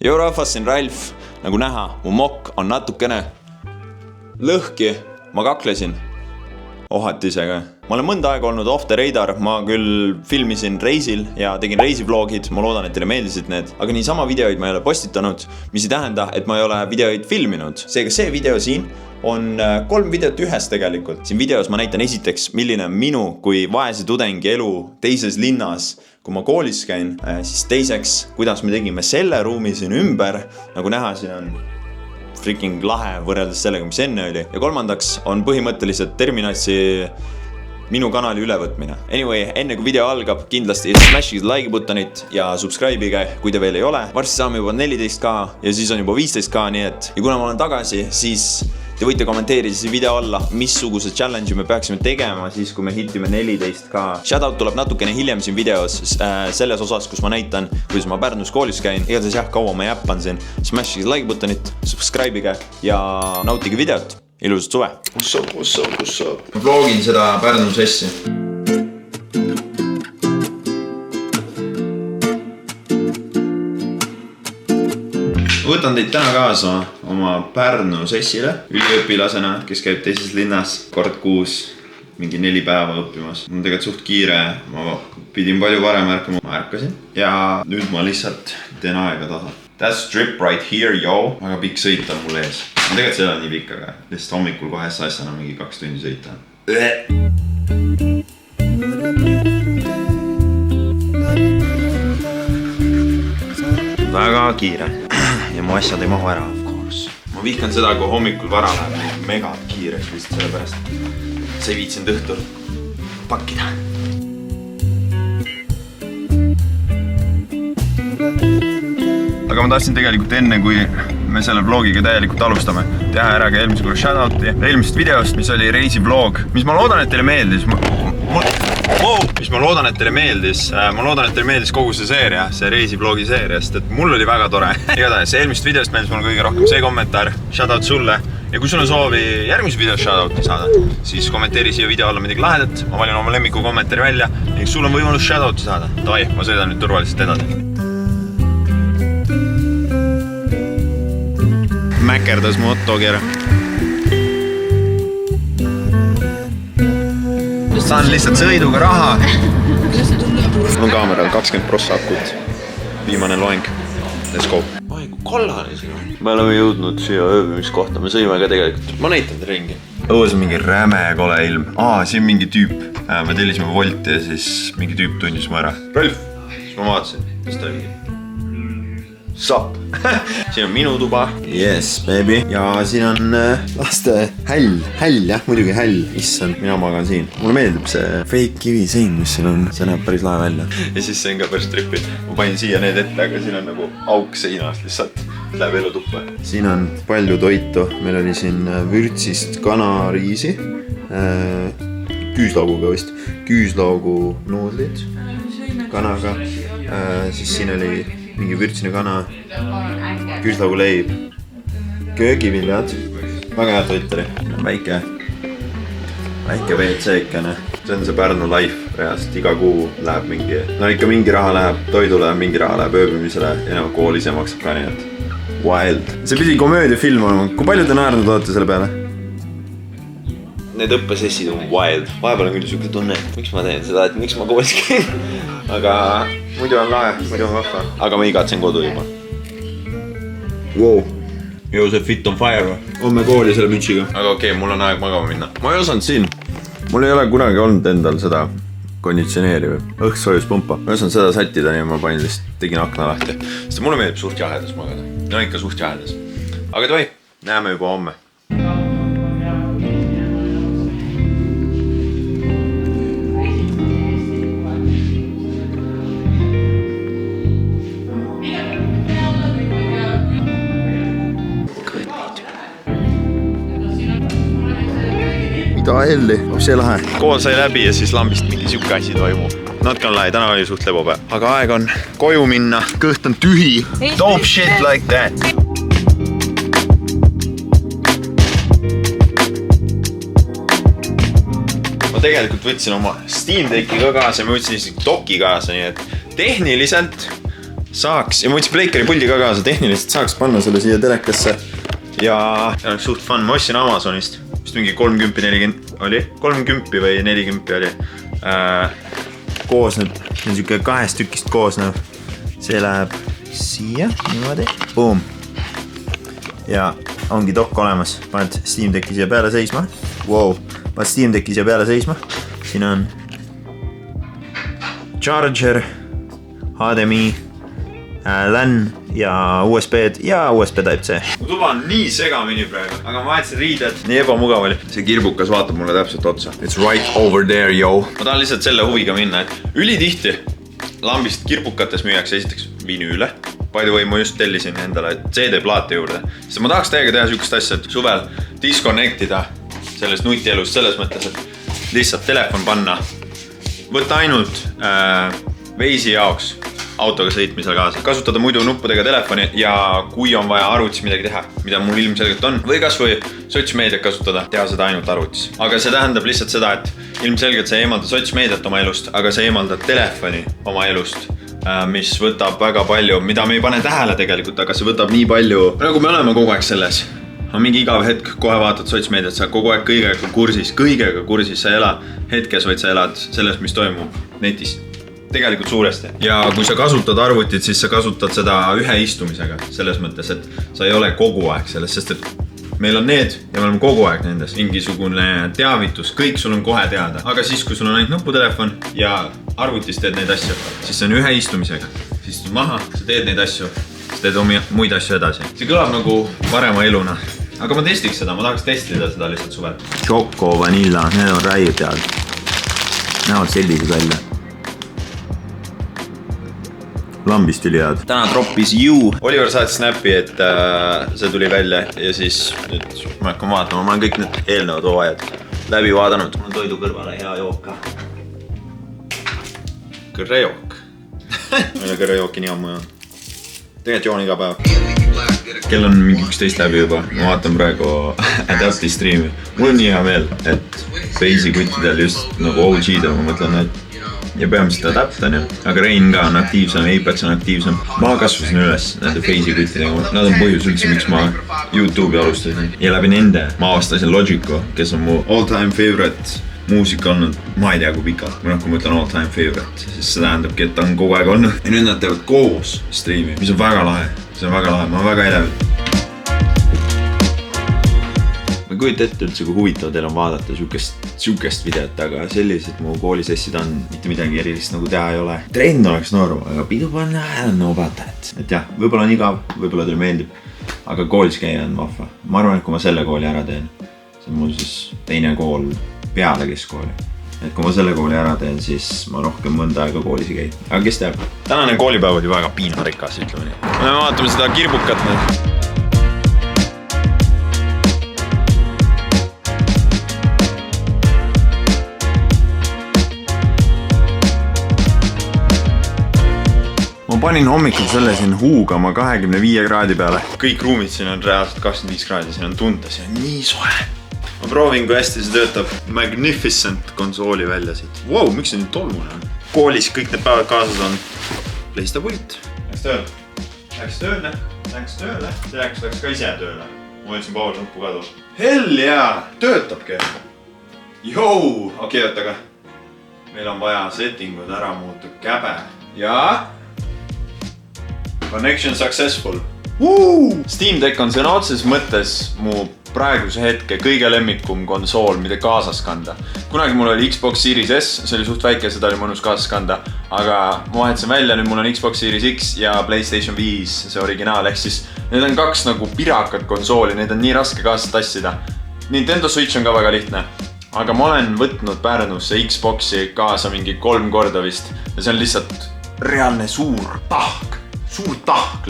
Joo rahvas, siin Ralf. Nagu näha, mu mokk on natukene lõhki. Ma kaklesin. Ohati ise ka. Ma olen mõnda aega olnud off the radar. Ma küll filmisin reisil ja tegin reisivlogid. Ma loodan, et teile meeldisid need. Aga niisama videoid ma ei ole postitanud, mis ei tähenda, et ma ei ole videoid filminud. Seega see video siin on 3 videot ühes tegelikult. Siin videos ma näitan esiteks, milline on minu kui vaese tudengi elu teises linnas, kui ma koolis käin. Siis teiseks, kuidas me tegime selle ruumi siin ümber. Nagu näha, siin on freaking lahe võrreldes sellega, mis enne oli. Ja kolmandaks on põhimõtteliselt Terminatsi minu kanali ülevõtmine. Anyway, enne kui video algab, kindlasti smashige like buttonit ja subscribe'ige, kui te veel ei ole. Varsti saame juba 14K ja siis on juba 15K, nii et. Ja kuna ma olen tagasi, siis te võite kommenteerida siis video alla, missuguse challenge me peaksime tegema siis, kui me hitime 14K. Shoutout tuleb natukene hiljem siin videos selles osas, kus ma näitan, kuidas ma Pärnus koolis käin. Igatahes jah, kaua ma jäppan siin. Smashige like buttonit, subscribe'ige ja nautige videot. Ilusat suve! What's up? Ma vlogin seda Pärnu sessi. Võtan teid täna kaasa oma Pärnu sessile üliõpilasena, kes käib teises linnas kord kuus mingi 4 päeva õppimas. Mul on tegelikult suht kiire, ma pidin palju varem ärkama, ma ärkasin ja nüüd ma lihtsalt teen aega tasa. That's trip right here, yo! Väga pikk sõit on mul ees. Ma tegelikult see ei ole nii pikk, aga lihtsalt hommikul kohe sassana mingi 2 tundi sõita. Väga kiire. Ja mu asjad ei mahu ära, of course. Ma vihkan seda, kui hommikul vara läheb mega kiireks lihtsalt selle pärast. See ei viitsinud õhtul pakkida. Aga ma tahtsin tegelikult enne, kui me selle vlogiga täielikult alustame, teha ära ka eelmise korra shoutouti eelmisest videost, mis oli reisivlog, mis ma loodan, et teile meeldis. Ma loodan, et teile meeldis kogu see seeria, see reisivlogi seeriast, et mul oli väga tore. Igatahes eelmist videost meeldis mul kõige rohkem see kommentaar, shoutout sulle. Ja kui sul on soovi järgmise video shoutouti saada, siis kommenteeri siia video alla midagi lahedat. Ma valin oma lemmiku kommentaari välja ning sul on võimalus shoutouti saada. Davai, ma sõidan nüüd turvaliselt edasi. Mäkerdas mu hotdogi ära. Saan lihtsalt sõiduga raha. Mul on kaameral 20% akut. Viimane loeng. Let's go. Ai, kui kollane siin on. Me oleme jõudnud siia ööbimiskohta. Me sõime ka tegelikult. Ma näitan te ringi. Õues on mingi räme kole ilm. Siin mingi tüüp. Me tellisime Wolti ja siis mingi tüüp tundis mu ära. Ralf! Siis ma vaatasin. Mis ta mingi? Sup! Siin on minu tuba. Yes, baby. Ja siin on laste häll, jah, muidugi häll. Issand, mina magan siin. Mulle meeldib see fake kivisein, mis siin on. See näeb päris lahe välja. Ja siis see on ka päris tripid. Ma panin siia need ette, aga siin on nagu auk seinast lihtsalt. Läheb elutuppa. Siin on palju toitu. Meil oli siin vürtsist kanariisi. Küüslauguga vist. Küüslaugu nuudlid. Kanaga. Siis siin oli mingi vürtsine kana, küüslaugu leib, köögiviljad, väga hea toit oli, väike WC ikkene. See on see Pärnu life, reaalselt iga kuu läheb mingi, no ikka mingi raha läheb toidule, mingi raha läheb ööbimisele ja kool ise maksab ka nii, et wild. See pidi komöödiafilm olema, kui palju te naernud olete selle peale? Need õppesessid on wild. Vahepeal on küll siuke tunne, et miks ma teen seda, et miks ma koolis käin. Aga muidu on lahe, muidu on vahva. Aga ma igatsen kodu juba. Wow. Joo, see fit on fire või? Homme kooli selle mütsiga. Aga okei, mul on aeg magama minna. Ma ei osanud siin. Mul ei ole kunagi olnud endal seda konditsioneeri või õhksoojuspumpa. Ma ei osanud seda sättida, nii ma panin lihtsalt, tegin akna lahti. Sest mulle meeldib suht jahedas magada. No ikka suht jahedas. Aga davai, näeme juba homme. Mida helli, on see lahe. Kool sai läbi ja siis lambist mingi siuke asi toimub. Natuke on lahe, täna oli suht lebopäev. Aga aeg on koju minna, kõht on tühi. Dope shit like that. Ma tegelikult võtsin oma Steam Decki ka kaasa ja ma võtsin isegi doki kaasa, nii et tehniliselt saaks, ja ma võtsin Breakeri puldi ka kaasa, tehniliselt saaks panna selle siia telekasse. Ja oleks suht fun, ma ostsin Amazonist, vist mingi 30-40 oli, 30 või 40 oli. Koosneb, see on siuke 2 tükist koosnev. See läheb siia, niimoodi, boom. Ja ongi dokk olemas, paned Steam Decki siia peale seisma. Wow, paned Steam Decki siia peale seisma. Siin on charger, HDMI, LAN ja USB-d ja USB Type-C. Mu tuba on nii segamini praegu, aga ma vaatasin riided. Nii ebamugav oli. See kirbukas vaatab mulle täpselt otsa. It's right over there, yo. Ma tahan lihtsalt selle huviga minna, et ülitihti lambist kirbukates müüakse esiteks vinüüle. By the way, ma just tellisin endale CD-plaate juurde. Sest ma tahaks täiega teha sükest asja, et suvel disconnectida sellest nutielust selles mõttes, et lihtsalt telefon panna. Võtta ainult veisi jaoks autoga sõitmisel kaasa. Kasutada muidu nuppudega telefoni ja kui on vaja arvutis midagi teha, mida mul ilmselgelt on. Või kas või sotsmeediat kasutada, teha seda ainult arvutis. Aga see tähendab lihtsalt seda, et ilmselgelt sa eemaldad sotsmeediat oma elust, aga sa eemaldad telefoni oma elust. Mis võtab väga palju, mida me ei pane tähele tegelikult, aga see võtab nii palju. Praegu me oleme kogu aeg selles. On mingi igav hetk, kohe vaatad sotsmeediat, sa kogu aeg kõigega kursis, sa ei ela hetkes, vaid sa elad sellest, mis toimub netis. Tegelikult suuresti. Ja kui sa kasutad arvutit, siis sa kasutad seda ühe istumisega. Selles mõttes, et sa ei ole kogu aeg selles, sest et meil on need ja me oleme kogu aeg nendes. Mingisugune teavitus, kõik sul on kohe teada. Aga siis, kui sul on ainult nuputelefon ja arvutis teed neid asju, siis see on ühe istumisega. Siis istud maha, sa teed neid asju, sa teed muid asju edasi. See kõlab nagu parema eluna. Aga ma testiks seda, ma tahaks testida seda lihtsalt suvel. Choco, vanilla, need on räiud tead. Näevad sellised välja. Lambist üli head. Täna droppis You. Oliver saatis snappi, et see tuli välja ja siis nüüd ma hakkan vaatama. Ma olen kõik need eelnevad hooajad läbi vaadanud. Mul on toidu kõrvale hea jook ka. Kõrrejook. Ma ei ole kõrrejooki nii ammu joon. Tegelikult joon iga päev. Kell on mingi 11 läbi juba. Ma vaatan praegu Adapti streami. Mul on nii hea meel, et Faze'i kuttidel just nagu OG-del ma mõtlen, et ja peamiselt Adapt on ju, aga Rein ka on aktiivsem, Apex on aktiivsem. Ma kasvasin üles nende Faze'i kuttidega, nad on põhjus üldse, miks ma YouTube'i alustasin. Ja läbi nende ma avastasin Logico, kes on mu all-time favorite muusika olnud, ma ei tea kui pikalt. Kui ma ütlen all-time favorite, siis see tähendabki, et ta on kogu aeg olnud. Ja nüüd nad teevad koos streami, mis on väga lahe. See on väga lahe, ma olen väga elevil. Ma ei kujuta ette üldse, kui huvitav teil on vaadata sükest videot, aga sellised mu koolisessid on, mitte midagi erilist nagu teha ei ole. Trend oleks norm, aga pidu panna on about that. Et jah, võib-olla on igav, võib-olla teile meeldib, aga koolis käia on vahva. Ma arvan, et kui ma selle kooli ära teen, see on mul siis teine kool peale keskkooli. Et kui ma selle kooli ära teen, siis ma rohkem mõnda aega koolis ei käi. Aga kes teab? Tänane koolipäev oli väga piinarikas, ütleme nii. Me vaatame seda kirbukat nüüd. Ma panin hommikul selle siin huugama 25 kraadi peale. Kõik ruumid siin on reaalselt 25 kraadi, siin on tunda, siin on nii soe. Ma proovin, kui hästi see töötab. Magnificent konsooli välja siit. Wow, miks see nüüd tolmune on? Koolis kõik need päevad kaasas on leista pult. Läks tööle. See läks ka ise tööle. Ma võtsin power nuppu ka tulla. Hell jaa, töötabki. Jou, okei, oota. Meil on vaja settingud ära muuta käbe. Ja connection successful. Steam Deck on sõna otses mõttes mu praeguse hetke kõige lemmikum konsool, mida kaasas kanda. Kunagi mul oli Xbox Series S, see oli suht väike, seda oli mõnus kaasas kanda. Aga ma vahetasin välja, nüüd mul on Xbox Series X ja PlayStation 5, see originaal. Ehk siis need on kaks nagu pirakat konsooli, need on nii raske kaasas tassida. Nintendo Switch on ka väga lihtne. Aga ma olen võtnud Pärnusse Xboxi kaasa mingi 3 korda vist. Ja see on lihtsalt reaalne suur tahk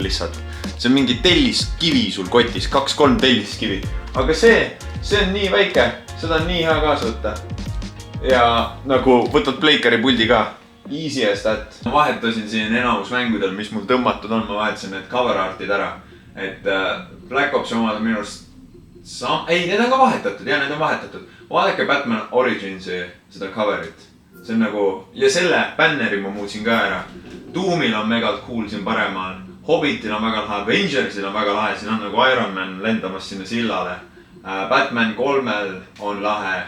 lihtsalt. See on mingi telliskivi sul kotis, 2-3 telliskivi. Aga see on nii väike, seda on nii hea kaasa võtta. Ja nagu võtad Breakeri puldi ka. Easy as that. Ma vahetasin siin enamus mängudel, mis mul tõmmatud on, ma vahetasin need cover artid ära. Et Black Ops omad on minu arust ei, need on ka vahetatud, jah, need on vahetatud. Vaadake Batman Originsi seda coverit. see on nagu, ja selle bänneri ma muutsin ka ära. Doomil on mega cool siin paremal, Hobbitil on väga lahe, Avengersil on väga lahe, siin on nagu Iron Man lendamas sinna sillale. Batman 3-l on lahe.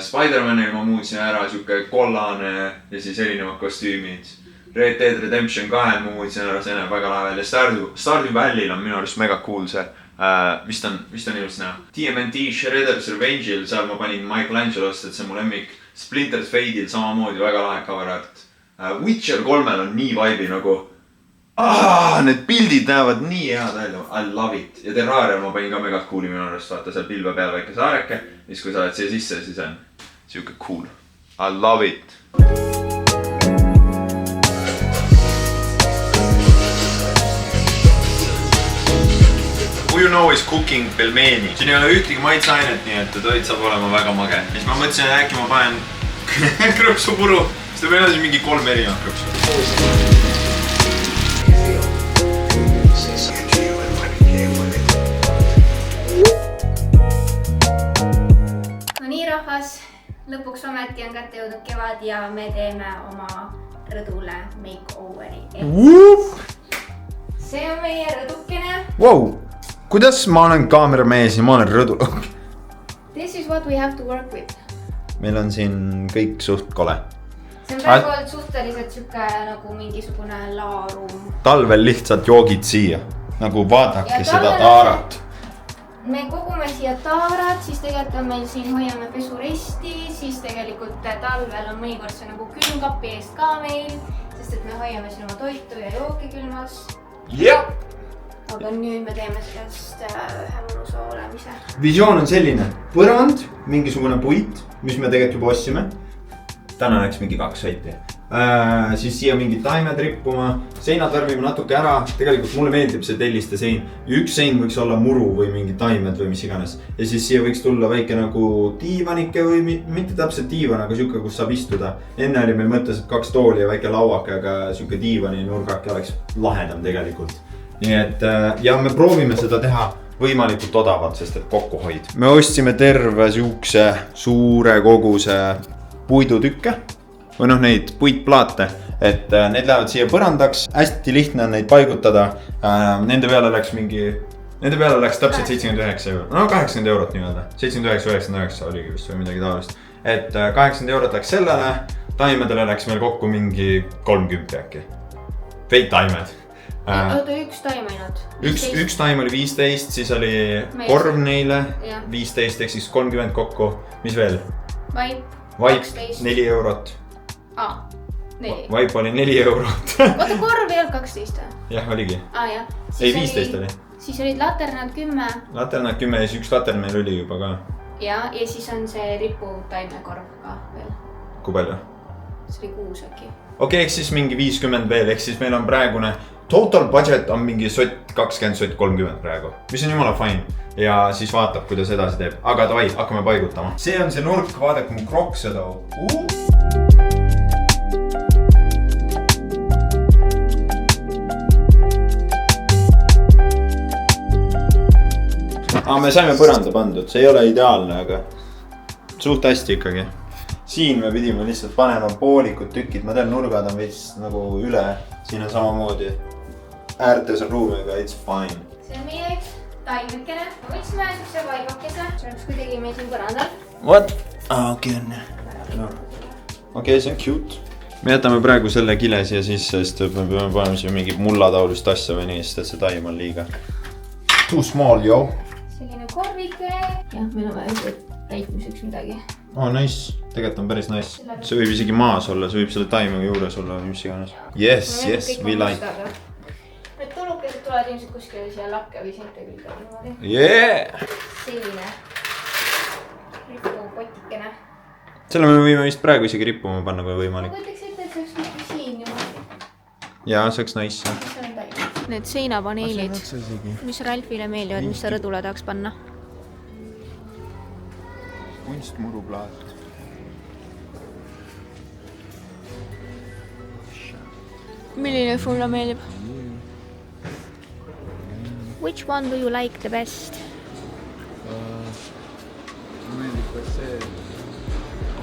Spider-Manil ma muutsin ära siuke kollane ja siis erinevad kostüümid. Red Dead Redemption 2 ma muutsin ära, see näeb väga lahe välja. Stardew Valley'l on minu arust mega cool see. Vist on ilusti näha. TMNT Shredder's Revenge'il, seal ma panin Michelangelost, et see on mu lemmik. Splinter Fade'il samamoodi väga lahe cover art. Witcher 3-l on nii vibe'i nagu. Need pildid näevad nii head välja, I love it. Ja Terrarial ma panin ka mega cool'i minu arust, vaata seal pilve peal väike saareke. Siis kui sa oled siia sisse, siis on siuke cool. I love it. Who you know is cooking pelmeni. Siin ei ole ühtegi maitseainet, nii et toit saab olema väga mage. Siis ma mõtlesin, et äkki ma panen krõpsupuru. Siis meil on siin mingi 3 erinevat krõpsu. No nii rahvas, lõpuks ometi on kätte jõudnud kevad ja me teeme oma rõdule makeoveri. See on meie rõdukene. Wow! Kuidas ma olen kaameramees ja ma olen rõdul? This is what we have to work with. Meil on siin kõik suht kole. See on praegu olnud suhteliselt siuke nagu mingisugune laaruum. Talvel lihtsalt joogid siia. Nagu vaadake seda taarat. Me kogume siia taarat, siis tegelikult on meil siin hoiame pesuresti, siis tegelikult talvel on mõnikord see nagu külmkapi eest ka meil, sest et me hoiame siin oma toitu ja jooki külmas. Jep! Aga nüüd me teeme sellest ühe mõnusa olemise. Visioon on selline, põrand, mingisugune puit, mis me tegelikult juba ostsime. Täna läks mingi 2 sõiti. Siis siia mingid taimed rippuma, seinad värvime natuke ära, tegelikult mulle meeldib see telliste sein. Üks sein võiks olla muru või mingi taimed või mis iganes. Ja siis siia võiks tulla väike nagu diivanike või mitte täpselt diivan, aga siuke, kus saab istuda. Enne oli meil mõttes, et 2 tooli ja väike lauake, aga siuke diivani nurgake oleks lahedam tegelikult. Nii et ja me proovime seda teha võimalikult odavalt, sest et kokkuhoid. Me ostsime terve siukse suure koguse puidutükke või neid puitplaate, et need lähevad siia põrandaks. Hästi lihtne on neid paigutada. Nende peale läks täpselt 79 €. No 80 € nii-öelda. 79,99 oligi vist või midagi taolist. Et 80 € läks sellele, taimedele läks meil kokku mingi 30 äkki. Veid taimed. Oota, üks taim ainult. Üks taim oli 15, siis oli korv neile 15, ehk siis 30 kokku. Mis veel? Vaip 4 €. 4. Vaip oli 4 €. Oota, korv ei olnud 12 või? Jah, oligi. Jah. Ei, 15 oli. Siis olid laternad 10. Laternad 10 ja siis üks latern meil oli juba ka. Ja siis on see ripu taimekorv ka veel. Kui palju? See oli 6 äkki. Okei, eks siis mingi 50 veel, eks siis meil on praegune total budget on mingi sott 20, sott 30 praegu. Mis on jumala fine. Ja siis vaatab, kuidas edasi teeb. Aga davai, hakkame paigutama. See on see nurk, vaadake mu kroksed. Me saime põranda pandud, see ei ole ideaalne, aga suht hästi ikkagi. Siin me pidime lihtsalt panema poolikud tükid, ma tean nurgad on veits nagu üle, siin on samamoodi äärtes on ruumi, aga it's fine. See on meie üks taimekene, ma võtsime see vaibakese, see oleks kuidagi meil siin põrandal. What? Okei on. Okei, see on cute. Me jätame praegu selle kile siia sisse, sest me peame panema siia mingi mullataolist asja või nii, sest et see taim on liiga too small, yo. Selline korvike. Jah, meil on vaja täitmiseks midagi. Nice. Tegelikult on päris nice. See võib isegi maas olla, see võib selle taimega juures olla või mis iganes. Yes, we like. Need tulukesed tulevad ilmselt kuskile siia lakke või seinte külge niimoodi. Yeah! Selline ripupotikene. Selle me võime vist praegu isegi rippuma panna, kui võimalik. Ma võtaks ette, et see oleks mingi siin niimoodi. Jaa, see oleks nice. Need seinapaneelid, mis Ralfile meeldivad, mis sa rõdule tahaks panna? Kunstmuruplaat. Milline sulle meeldib? Which one do you like the best? Meeldib ka see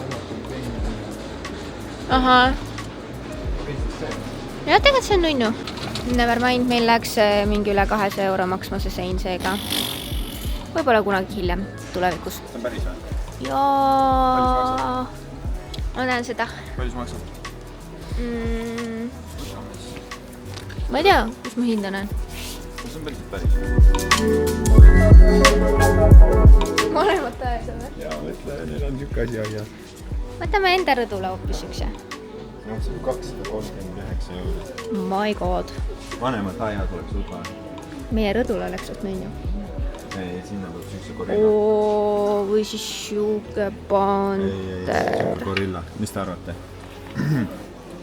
avatud vein. ahah. ja tegelikult see on nunnu. Never mind, meil läheks mingi üle 200 euro maksma see sein seega. Võib-olla kunagi hiljem, tulevikus. See on päris või? Jaa. Ma näen seda. Palju see maksab? Ma ei tea, kus ma hinda näen. See on päris. Vanemate aega või? Jaa, mõtle, neil on siuke asi aia. Võtame enda rõdule hoopis ükse. No, see on 239 euro. My god. Vanemad aiad oleks suht vaja. Meie rõdule oleks suht menju. Ei, sinna tuleb siukse gorilla. Või siis siuke panter. Siuke gorilla. Mis te arvate?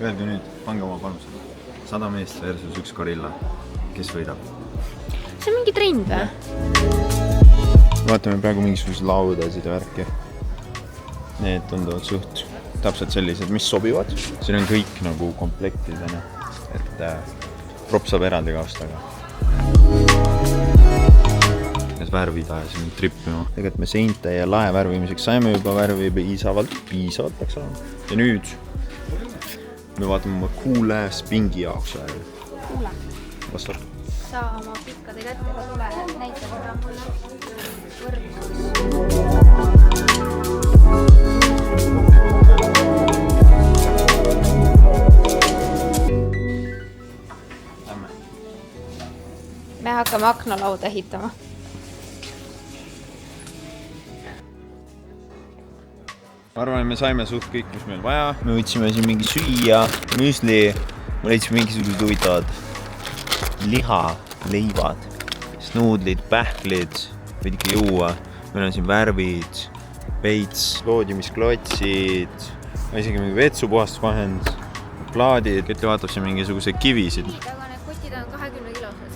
Öelge nüüd, pange oma panused. 100 meest versus üks gorilla. Kes võidab? See on mingi trend või? Vaatame praegu mingisugused laudasid ja värki. Need tunduvad suht täpselt sellised, mis sobivad. Siin on kõik nagu komplektidena, et props saab eraldi kaustaga. Need värvid ajasime trippima. Tegelikult me seinte ja lae värvimiseks saime juba värvi piisavalt peaks olema. Ja nüüd me vaatame oma cool ass pingi jaoks värvi. Kuule. Vastab. Sa oma pikkade kättega tule näita seda mulle võrdsus. Me hakkame aknalauda ehitama. Ma arvan, et me saime suht kõik, mis meil vaja. Me võtsime siin mingi süüa, müsli. Ma leidsin mingisugused huvitavad liha, leivad, snuudlid, pähklid, võid ikka juua. Meil on siin värvid, veits, loodimisklotsid, isegi mingi vetsupuhastusvahend, plaadid. Ketli vaatab siin mingisuguse kivisid. Aga need kotid on 20 kilosed.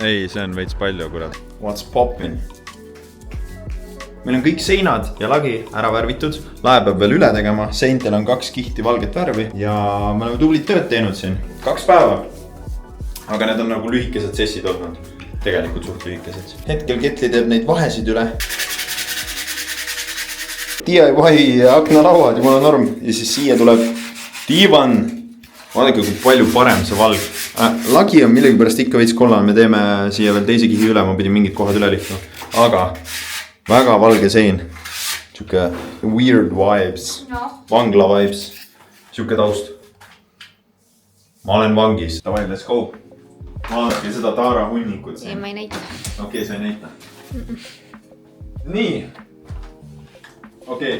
Ei, see on veits palju, kurat. What's poppin'? Meil on kõik seinad ja lagi ära värvitud. Lae peab veel üle tegema. Seintel on 2 kihti valget värvi ja me oleme tublit tööd teinud siin. 2 päeva. Aga need on nagu lühikesed sessid olnud. Tegelikult suht lühikesed. Hetkel Ketli teeb neid vahesid üle. DIY aknalauad ja mul on norm. Ja siis siia tuleb diivan. Vaadake, kui palju parem see valg. Lagi on millegipärast ikka veits kollane. Me teeme siia veel teise kihi üle. Ma pidin mingid kohad üle lihtma. Aga väga valge sein. Siuke weird vibes. No. Vangla vibes. Siuke taust. Ma olen vangis. Davai, let's go. Vaadake seda taara hunnikut siin. Ei, ma ei näita. Okei, sa ei näita. Nii. Okei.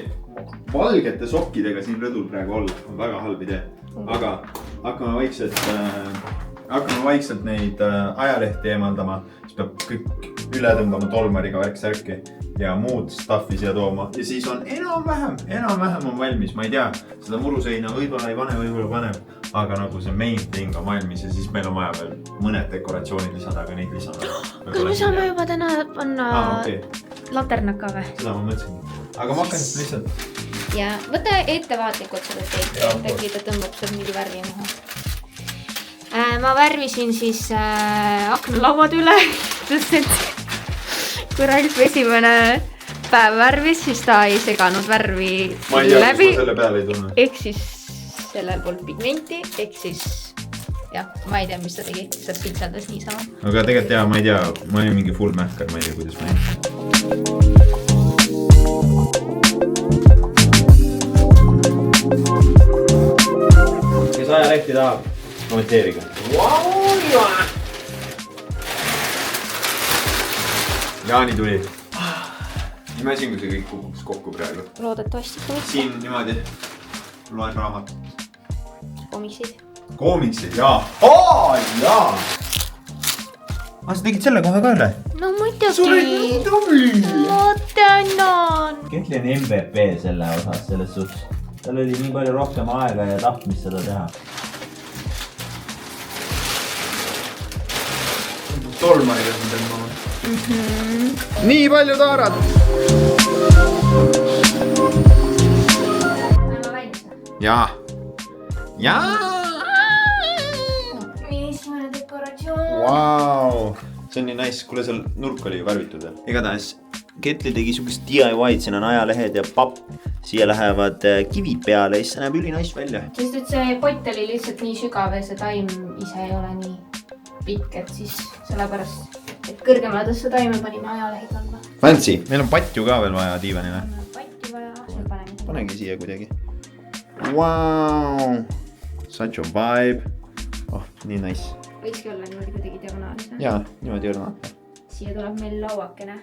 Valgete sokkidega siin rõdul praegu olla on väga halb idee. Aga hakkame vaikselt neid ajalehti eemaldama. Siis peab kõik üle tõmbama tolmariga värk-särki ja muud stuffi siia tooma. Ja siis on enam-vähem on valmis. Ma ei tea, seda muruseina võib-olla ei pane, võib-olla paneb. Aga nagu see main thing on valmis ja siis meil on vaja veel mõned dekoratsioonid lisada, aga neid lisame. Kas me saame juba täna panna laternaka või? Seda ma mõtlesin. Aga ma hakkan lihtsalt. Ja võta ettevaatlikult seda teid, et äkki ta tõmbab seal mingi värvi maha. Ma värvisin siis aknalauad üle, sest et kui Ralf esimene päev värvis, siis ta ei seganud värvi läbi. Ma ei tea, kus ma selle peale ei tunne. Ehk siis sellel polnud pigmenti, ehk siis jah, ma ei tea, mis ta tegi, see pitseldas niisama. Aga tegelikult jah, ma ei tea, ma olin mingi full mähkar, ma ei tea, kuidas ma ei. Kes ajalehti tahab, kommenteerige. Jaani tuli. Imesin, kui see kõik kukuks kokku praegu. Loodetavasti ka mitte. Siin niimoodi loen raamatut. Komiksid. Koomiksid, jaa. Jaa! Sa tegid selle kohe ka üle? No muidugi. Sa olid tubli! Ma tänan! Ketli on MVP selle osas, selles suhtes. Tal oli nii palju rohkem aega ja tahtmist seda teha. Tolmariga siin tõmbama. Nii palju taarad! Jaa. Esimene dekoratsioon. Vau! See on nii nice. Kuule, seal nurk oli värvitud. Igatahes Ketli tegi sugust DIY-d, siin on ajalehed ja papp. Siia lähevad kivid peale ja siis see näeb ülinais välja. Sest et see pott oli lihtsalt nii sügav ja see taim ise ei ole nii pikk, et siis sellepärast, et kõrgemale tõsta taime panime ajalehed alla. Fancy! Meil on patju ka veel vaja diivanile. Patti vaja, see paneme. Panegi siia kuidagi. Wow! Such a vibe. Oh, nii nice. Võikski olla niimoodi kuidagi diagonaalis. Jaa, niimoodi õrnata. Siia tuleb meil lauakene.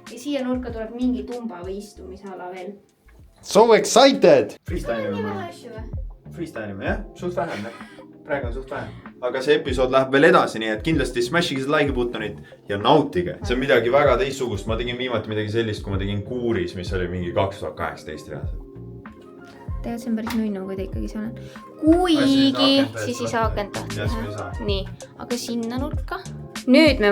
Ja siia nurka tuleb mingi tumba või istumisala veel. So excited! Freestylime, jah? Suht vähem, praegu on suht vähem. Aga see episood läheb veel edasi, nii et kindlasti smashige seda like buttonit ja nautige. See on midagi väga teistsugust. Ma tegin viimati midagi sellist, kui ma tegin kuuris, mis oli mingi 2018 reaalselt. Tegelikult see on päris nunnu, kui ta ikkagi seal on. Kuigi, siis ei saa akent tahta. Nii, aga sinna nurka. Nüüd me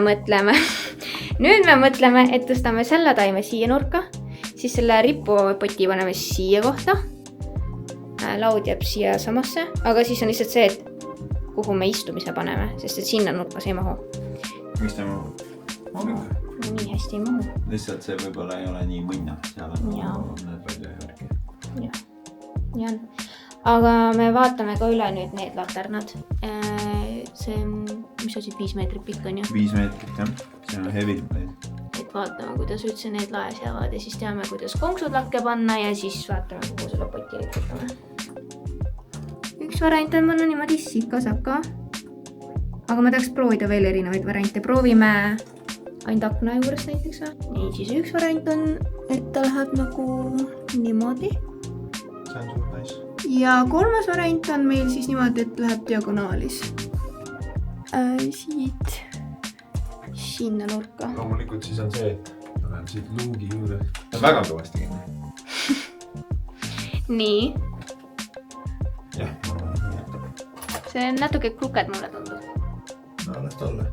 mõtleme, et tõstame selle taime siia nurka. Siis selle ripupoti paneme siia kohta. Laud jääb siia samasse. Aga siis on lihtsalt see, et kuhu me istumise paneme, sest et sinna nurkas ei mahu. Miks ta mahu? No, nii hästi ei mahu. Lihtsalt see võib-olla ei ole nii mõnna. Seal on need palju järgi. Jah, nii on. Aga me vaatame ka üle nüüd need laternad. See on, mis on siit 5 meetrit pikk on ju? 5 meetrit, jah. See on heavy. Et vaatame, kuidas üldse need laes jäävad ja siis teame, kuidas konksud lakke panna ja siis vaatame, kuhu selle poti rikutame. Üks variant on panna niimoodi sikka sakka. Aga ma tahaks proovida veel erinevaid variante. Proovime ainult akna juures näiteks või? Nii, siis üks variant on, et ta läheb nagu niimoodi. See on suur nice. Ja kolmas variant on meil siis niimoodi, et läheb diagonaalis. Siit sinna nurka. Loomulikult siis on see, et ma lähen siit luugi juurde. See on väga kõvasti kinni. Nii. Jah, ma olen nii. See on natuke kruked mulle tundub. No, läht olla.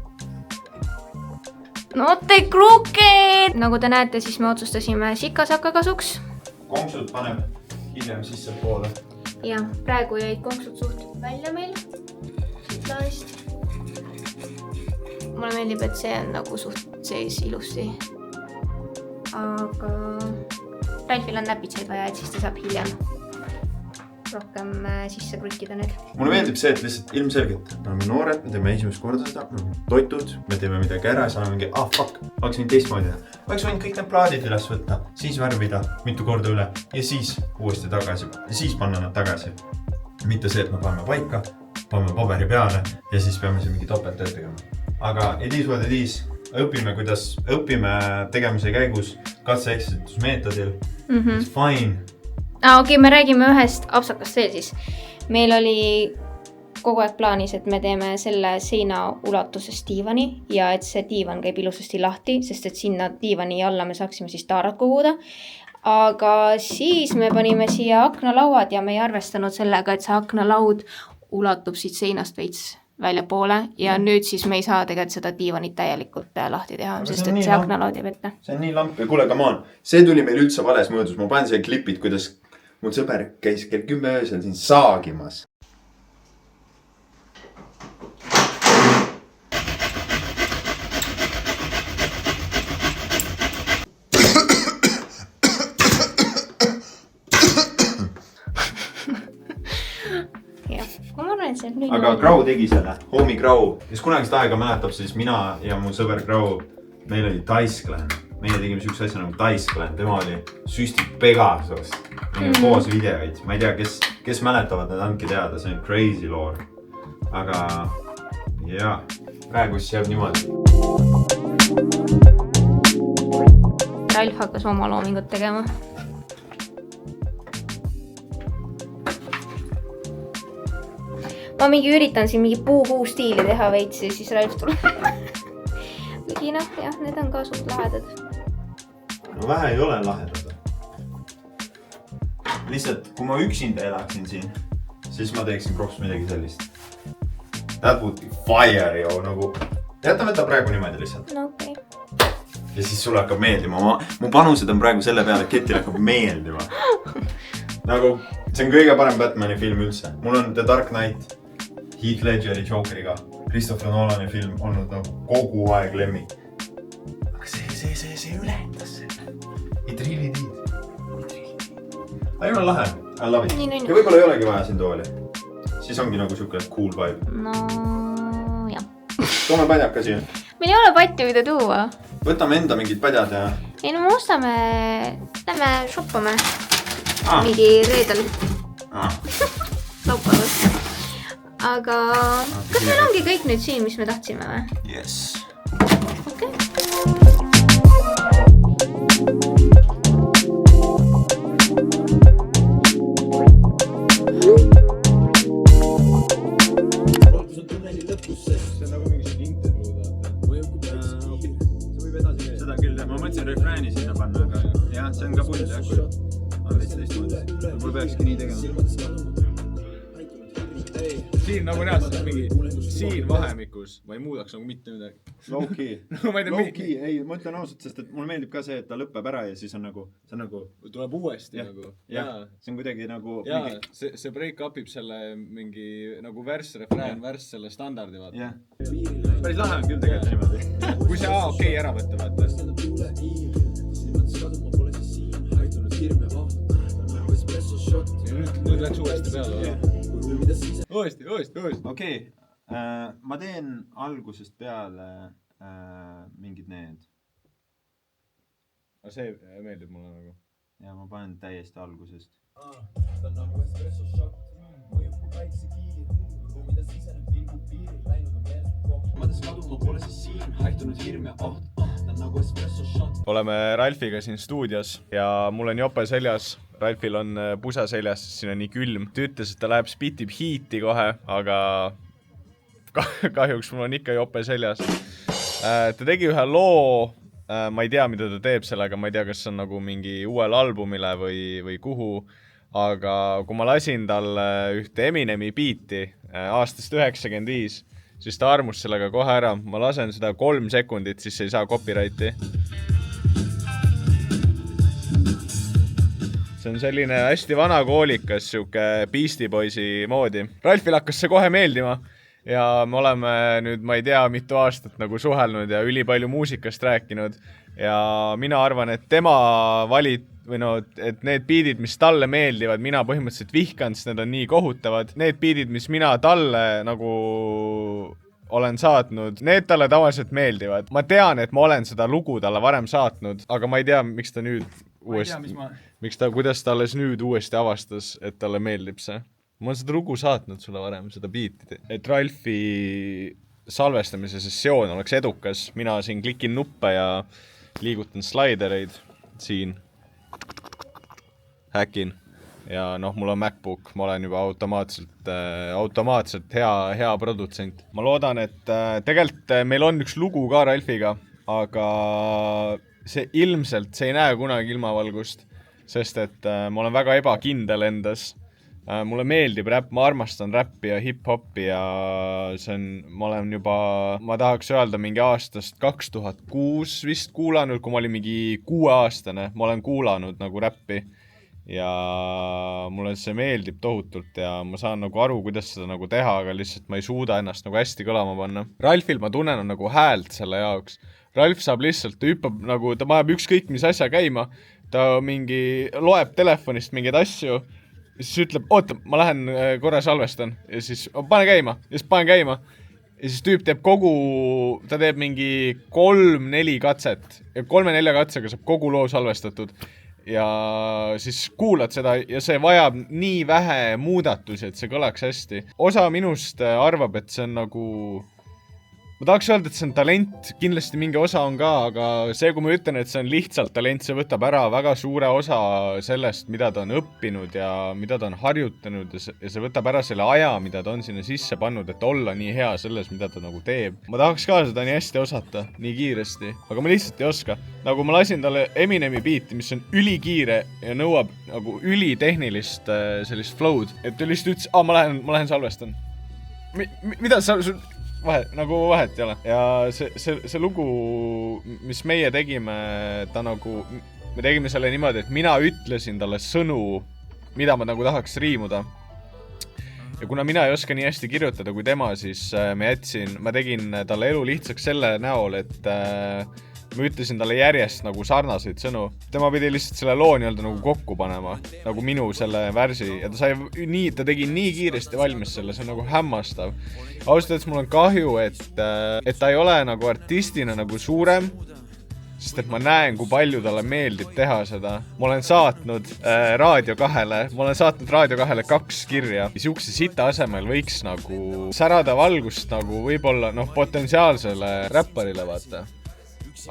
No te kruked! Nagu te näete, siis me otsustasime sikasaka kasuks. Konksud paneb hiljem sisse poole. Ja praegu jäid konksud suht välja meil. Siit laest. Mulle meeldib, et see on nagu suht sees ilusti. Aga Ralfil on näpitseid vaja, et siis ta saab hiljem rohkem sisse kruttida need. Mulle meeldib see, et lihtsalt ilmselgelt me oleme noored, me teeme esimest korda seda, me oleme toitud, me teeme midagi ära ja saame mingi, fuck, oleks võinud teistmoodi teha. Oleks võinud kõik need plaadid üles võtta, siis värvida mitu korda üle ja siis uuesti tagasi ja siis panna nad tagasi. Mitte see, et me paneme paika, paneme paberi peale ja siis peame siin mingi topeltööd tegema. Aga it is what it is. Õpime tegemise käigus katse-eksitusmeetodil. It's fine. Okei, me räägime ühest apsakast veel siis. Meil oli kogu aeg plaanis, et me teeme selle seina ulatuses diivani ja et see diivan käib ilusasti lahti, sest et sinna diivani alla me saaksime siis taarat koguda. Aga siis me panime siia aknalauad ja me ei arvestanud sellega, et see aknalaud ulatub siit seinast veits välja poole ja nüüd siis me ei saa tegelikult seda diivanit täielikult lahti teha, sest et see aknalaud jääb ette. See on nii lamp ja kuule, come on. See tuli meil üldse vales mõõdus. Ma panen siia klipid, kuidas mul sõber käis kell 10 öösel siin saagimas. Aga Grau tegi selle, Homie Grau. Kes kunagist aega mäletab, siis mina ja mu sõber Grau, meil oli Dice Clan. Meie tegime sükse asja nagu Dice Clan, tema oli Süsti Pegasus. Koos videoid, ma ei tea, kes mäletavad, need andki teada, see on crazy lore. Aga jaa, praegu siis jääb niimoodi. Ralf hakkas oma loomingut tegema. Ma mingi üritan siin mingi puu stiili teha veits ja siis Ralf tuleb. Kuigi noh, jah, need on ka suht lahedad. No vähe ei ole lahedad. Lihtsalt, kui ma üksinda elaksin siin, siis ma teeksin props midagi sellist. That would be fire, jo, nagu. Jätame ta praegu niimoodi lihtsalt. No okei. Ja siis sulle hakkab meeldima. Mu panused on praegu selle peale, et Ketil hakkab meeldima. Nagu, see on kõige parem Batmani film üldse. Mul on The Dark Knight, Heath Ledgeri Jokeriga, Christopher Nolani film olnud nagu kogu aeg lemmik. Aga see see ületas selle. It really did. Aga jumal lahe. I love it. Nii. Ja võib-olla ei olegi vaja siin tooli. Siis ongi nagu siuke cool vibe. No, jah. Toome padjaka siia. Meil ei ole patti, mida tuua. Võtame enda mingid padjad ja... Ei, no me ostame, lähme shoppame. Mingi reedel. Laupäevast. Aga kas meil ongi kõik nüüd siin, mis me tahtsime või? Yes. Okei. See on nagu mingi interluud, seda küll, ma mõtlesin refrääni sinna panna, aga jah, see on ka pull, jah, kui on teistmoodi. Võib-olla peakski nii tegema. Siin nagu reaalselt mingi siin vahemikus ma ei muudaks nagu mitte midagi. Low-key. Low-key, ei, ma ütlen ausalt, sest et mulle meeldib ka see, et ta lõpeb ära ja siis on nagu, see on nagu... Tuleb uuesti ja, nagu. Jah, see on kuidagi nagu... Jaa, see break upib selle mingi nagu värss, refrään, värss selle standardi vaata. Jah. Päris lahe on küll tegelikult niimoodi. Kui see okei ära võtta vaata. Nüüd läks uuesti peale. Uuesti. Okei, ma teen algusest peale mingid need. Aga see meeldib mulle nagu. Ja ma panen täiesti algusest. Ta nagu espresso shot, mõjub kui päiksekiir, ruumida sisene pilgu piiril, läinud on meelest koht. Mõttes kaduma pole siis siin, haitunud hirm ja oht, ta nagu espresso shot. Oleme Ralfiga siin stuudios ja mul on jope seljas. Ralfil on pusa seljas, sest siin on nii külm. Ta ütles, et ta läheb spitib hiiti kohe, aga kahjuks mul on ikka jope seljas. Ta tegi ühe loo, ma ei tea, mida ta teeb sellega, ma ei tea, kas see on nagu mingi uuel albumile või kuhu, aga kui ma lasin talle ühte Eminemi biiti aastast 95, siis ta armus sellega kohe ära. Ma lasen seda 3 sekundit, siis ei saa copyrighti. See on selline hästi vanakoolikas siuke Beastie Boysi moodi. Ralfil hakkas see kohe meeldima ja me oleme nüüd, ma ei tea, mitu aastat nagu suhelnud ja üli palju muusikast rääkinud ja mina arvan, et tema valid või no, et need beatid, mis talle meeldivad, mina põhimõtteliselt vihkan, sest need on nii kohutavad. Need beatid, mis mina talle nagu olen saatnud, need talle tavaliselt meeldivad. Ma tean, et ma olen seda lugu talle varem saatnud, aga ma ei tea, miks ta nüüd uuesti, kuidas ta alles nüüd uuesti avastas, et talle meeldib see. Ma olen seda lugu saatnud sulle varem, seda beatid. Et Ralfi salvestamise sessioon oleks edukas. Mina siin klikin nuppe ja liigutan slaidereid siin. Häkin. Ja noh, mul on MacBook, ma olen juba automaatselt hea produtsent. Ma loodan, et tegelikult meil on üks lugu ka Ralfiga, aga see ilmselt, see ei näe kunagi ilmavalgust, sest et ma olen väga ebakindel endas. Mulle meeldib räpp, ma armastan räppi ja hip-hopi ja see on, ma tahaks öelda mingi aastast 2006 vist kuulanud, kui ma olin mingi 6-aastane, ma olen kuulanud nagu räppi ja mulle see meeldib tohutult ja ma saan nagu aru, kuidas seda nagu teha, aga lihtsalt ma ei suuda ennast nagu hästi kõlama panna. Ralfil ma tunnen nagu häält selle jaoks. Ralf saab lihtsalt, ta hüppab nagu, ta paneb ükskõik mis asja käima, ta mingi loeb telefonist mingeid asju, ja siis ütleb, oota, ma lähen korra salvestan, ja siis pane käima, ja siis panen käima, ja siis tüüp teeb ta teeb mingi 3-4 katset, ja 3-4 katsega saab kogu loo salvestatud, ja siis kuulad seda, ja see vajab nii vähe muudatusi, et see kõlaks hästi. Osa minust arvab, et see on nagu... Ma tahaks öelda, et see on talent, kindlasti mingi osa on ka, aga see, kui ma ütlen, et see on lihtsalt talent, see võtab ära väga suure osa sellest, mida ta on õppinud ja mida ta on harjutanud ja see võtab ära selle aja, mida ta on sinna sisse pannud, et olla nii hea selles, mida ta nagu teeb. Ma tahaks ka seda nii hästi osata, nii kiiresti, aga ma lihtsalt ei oska. Nagu ma lasin talle Eminemi beati, mis on ülikiire ja nõuab nagu ülitehnilist sellist flow'd, et ta lihtsalt ütles, ma lähen salvestan. Mida sa... vahet ei ole. Ja see lugu, mis meie tegime, me tegime selle niimoodi, et mina ütlesin talle sõnu, mida ma nagu tahaks riimuda. Ja kuna mina ei oska nii hästi kirjutada kui tema, siis ma tegin talle elu lihtsaks selle näol, et ma ütlesin talle järjest nagu sarnaseid sõnu. Tema pidi lihtsalt selle loo nii-öelda nagu kokku panema, nagu minu selle värsi ja ta tegi nii kiiresti valmis selle, see on nagu hämmastav. Ausalt, mul on kahju, et ta ei ole nagu artistina nagu suurem, sest et ma näen, kui palju talle meeldib teha seda. Ma olen saatnud Raadio 2-le 2 kirja. Siukse sita asemel võiks nagu särada valgust nagu võib-olla potentsiaalsele räpparile vaata.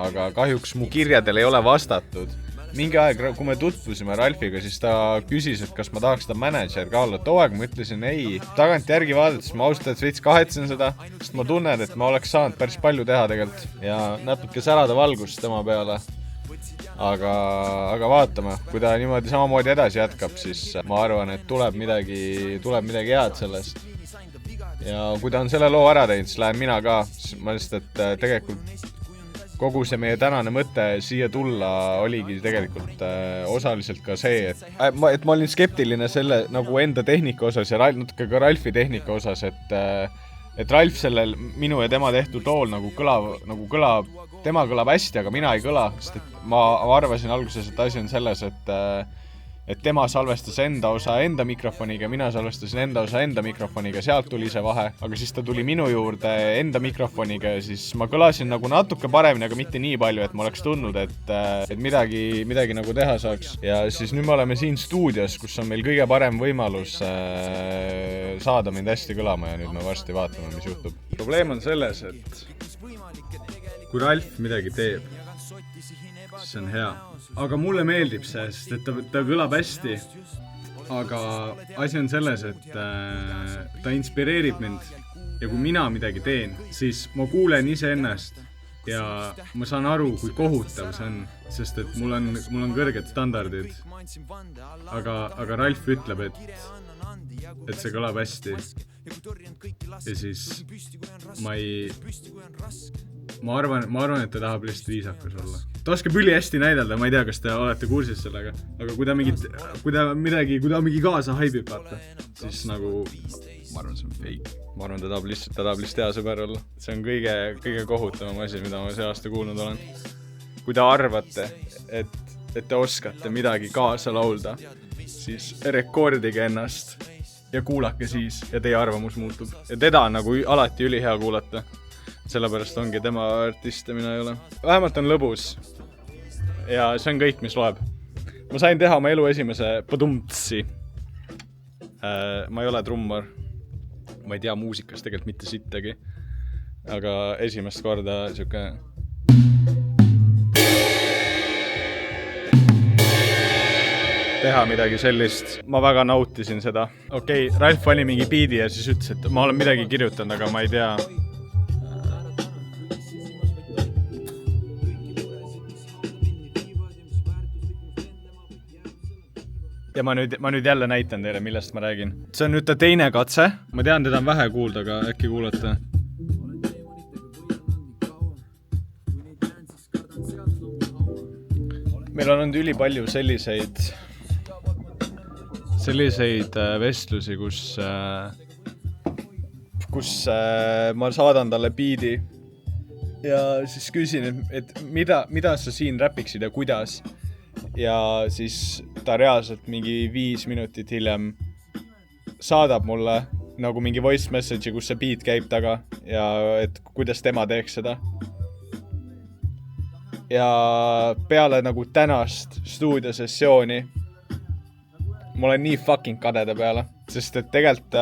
Aga kahjuks mu kirjadel ei ole vastatud. Mingi aeg, kui me tutvusime Ralfiga, siis ta küsis, et kas ma tahaks ta manager ka olla. Too aeg ma ütlesin ei. Tagant järgi vaadates ma ausalt veits kahetsen seda, sest ma tunnen, et ma oleks saanud päris palju teha tegelikult ja natuke särada valgust tema peale. Aga vaatame, kui ta niimoodi samamoodi edasi jätkab, siis ma arvan, et tuleb midagi head sellest. Ja kui ta on selle loo ära teinud, siis lähen mina ka. Ma lihtsalt, et tegelikult kogu see meie tänane mõte siia tulla oligi tegelikult osaliselt ka see, et ma olin skeptiline selle nagu enda tehnika osas ja natuke ka Ralfi tehnika osas, et Ralf sellel minu ja tema tehtud lool nagu kõlab, tema kõlab hästi, aga mina ei kõla, sest et ma arvasin alguses, et asi on selles, et tema salvestas enda osa enda mikrofoniga, mina salvestasin enda osa enda mikrofoniga, sealt tuli see vahe, aga siis ta tuli minu juurde enda mikrofoniga ja siis ma kõlasin nagu natuke paremini, aga mitte nii palju, et ma oleks tundnud, et midagi nagu teha saaks. Ja siis nüüd me oleme siin stuudios, kus on meil kõige parem võimalus saada mind hästi kõlama ja nüüd me varsti vaatame, mis juhtub. Probleem on selles, et kui Ralf midagi teeb, siis see on hea. Aga mulle meeldib see, sest et ta kõlab hästi. Aga asi on selles, et ta inspireerib mind. Ja kui mina midagi teen, siis ma kuulen iseennast ja ma saan aru, kui kohutav see on, sest et mul on kõrged standardid. Aga Ralf ütleb, et see kõlab hästi. Ja siis ma arvan, et ta tahab lihtsalt viisakas olla. Ta oskab üli hästi näidelda, ma ei tea, kas te olete kursis sellega, aga kui ta mingi kaasa haibib, vaata, siis nagu ma arvan, see on fake. Ma arvan, ta tahab lihtsalt hea sõber olla. See on kõige kohutavam asi, mida ma see aasta kuulnud olen. Kui te arvate, et te oskate midagi kaasa laulda, siis rekordige ennast ja kuulake siis ja teie arvamus muutub. Ja teda on nagu alati ülihea kuulata. Sellepärast ongi tema artist ja mina ei ole. Vähemalt on lõbus ja see on kõik, mis loeb. Ma sain teha oma elu esimese padumtsi. Ma ei ole trummar. Ma ei tea muusikas tegelikult mitte sittagi. Aga esimest korda siuke teha midagi sellist. Ma väga nautisin seda. Okei, Ralf pani mingi biidi ja siis ütles, et ma olen midagi kirjutanud, aga ma ei tea. Ja ma nüüd jälle näitan teile, millest ma räägin. See on nüüd ta teine katse. Ma tean, teda on vähe kuulda, aga äkki kuulete. Meil on olnud ülipalju selliseid vestlusi, kus ma saadan talle biidi ja siis küsin, et mida sa siin räpiksid ja kuidas. Ja siis ta reaalselt mingi 5 minutit hiljem saadab mulle nagu mingi voice message'i, kus see beat käib taga ja et kuidas tema teeks seda. Ja peale nagu tänast stuudiosessiooni ma olen nii fucking kadeda peale, sest et tegelikult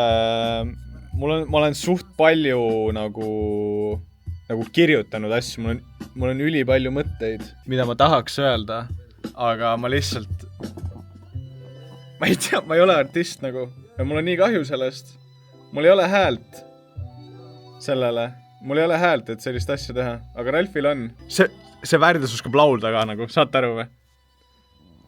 ma olen suht palju nagu kirjutanud asju, mul on ülipalju mõtteid, mida ma tahaks öelda. Aga ma lihtsalt ma ei tea, ma ei ole artist nagu ja mul on nii kahju sellest. Mul ei ole häält sellele. Mul ei ole häält, et sellist asja teha. Aga Ralfil on. See väärdes oskab laulda ka nagu, saate aru või?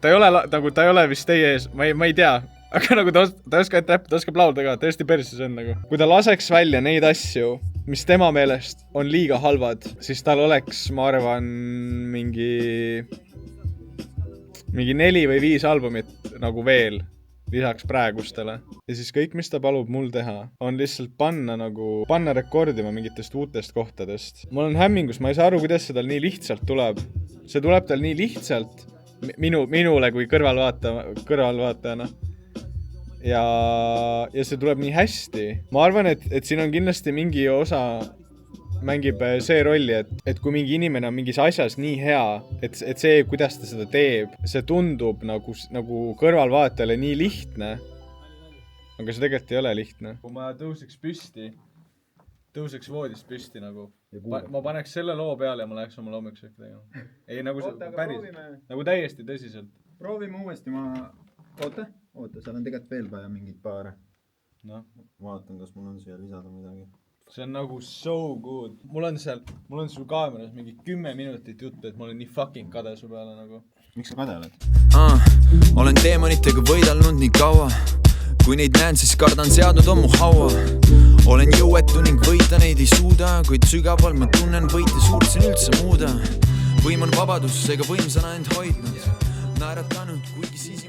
Ta ei ole vist teie ees, ma ei tea. Aga nagu ta oskab laulda ka, tõesti persis on nagu. Kui ta laseks välja neid asju, mis tema meelest on liiga halvad, siis tal oleks, ma arvan, mingi 4 või 5 albumit nagu veel, lisaks praegustele. Ja siis kõik, mis ta palub mul teha, on lihtsalt panna rekordima mingitest uutest kohtadest. Ma olen hämmingus, ma ei saa aru, kuidas see tal nii lihtsalt tuleb. See tuleb tal nii lihtsalt minule kui kõrvalvaatajana. Ja see tuleb nii hästi. Ma arvan, et siin on kindlasti mingi osa mängib see rolli, et kui mingi inimene on mingis asjas nii hea, et see, kuidas ta seda teeb, see tundub nagu kõrvalvaatajale nii lihtne, aga see tegelikult ei ole lihtne. Kui ma tõuseks voodist püsti nagu, ma paneks selle loo peale ja ma läheks oma loomikusööki tegema. Ei, nagu päris, nagu täiesti tõsiselt. Proovime uuesti, Oota, seal on tegelikult veel vaja mingit paare. No. Vaatan, kas mul on siia lisada midagi. See on nagu so good. Mul on sul kaameras mingi 10 minutit juttu, et ma olen nii fucking kade su peale nagu. Miks sa kade oled? Olen teemonitega võidalnud nii kaua. Kui neid näen, siis kardan seadnud on mu haua. Olen jõuetu ning võita neid ei suuda, kuid sügaval ma tunnen võite suutsin üldse muuda. Võim on vabadus, ega võimsana end hoidnud. Naeratanud, kuigi siis